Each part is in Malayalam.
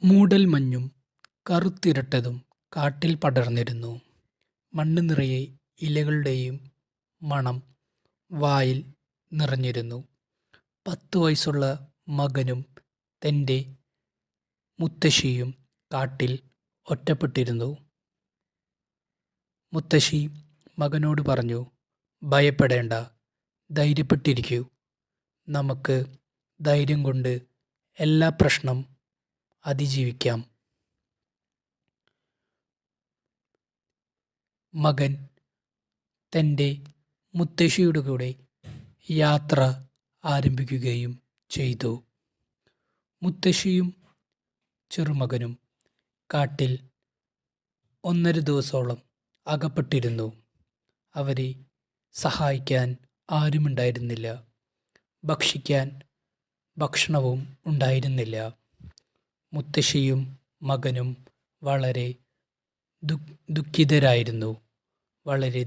മൂടൽമഞ്ഞും കറുത്തിരട്ടതും കാട്ടിൽ പടർന്നിരുന്നു. മണ്ണ് നിറയെ ഇലകളുടെയും മണം വായിൽ നിറഞ്ഞിരുന്നു. 10 വയസ്സുള്ള മകനും തൻ്റെ മുത്തശ്ശിയും കാട്ടിൽ ഒറ്റപ്പെട്ടിരുന്നു. മുത്തശ്ശി മകനോട് പറഞ്ഞു, ഭയപ്പെടേണ്ട, ധൈര്യപ്പെട്ടിരിക്കൂ. നമുക്ക് ധൈര്യം കൊണ്ട് എല്ലാ പ്രശ്നം അതിജീവിക്കാം. മകൻ തൻ്റെ മുത്തശ്ശിയുടെ കൂടെ യാത്ര ആരംഭിക്കുകയും ചെയ്തു. മുത്തശ്ശിയും ചെറുമകനും കാട്ടിൽ 1.5 ദിവസത്തോളം അകപ്പെട്ടിരുന്നു. അവരെ സഹായിക്കാൻ ആരുമുണ്ടായിരുന്നില്ല. ഭക്ഷിക്കാൻ ഭക്ഷണവും ഉണ്ടായിരുന്നില്ല. മുത്തശ്ശിയും മകനും വളരെ ദുഃഖിതരായിരുന്നു. വളരെ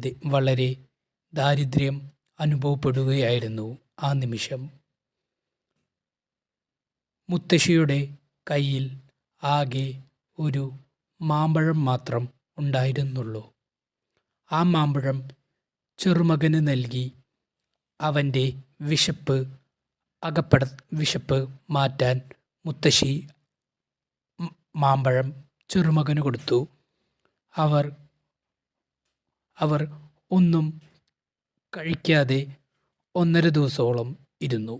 ദാരിദ്ര്യം അനുഭവപ്പെടുകയായിരുന്നു ആ നിമിഷം. മുത്തശ്ശിയുടെ കയ്യിൽ ആകെ ഒരു മാമ്പഴം മാത്രം ഉണ്ടായിരുന്നുള്ളൂ. ആ മാമ്പഴം ചെറുമകന് നൽകി അവൻ്റെ വിശപ്പ് മാറ്റാൻ മുത്തശ്ശി മാമ്പഴം ചെറുമകന് കൊടുത്തു. അവർ ഒന്നും കഴിക്കാതെ 1.5 ദിവസത്തോളം ഇരുന്നു.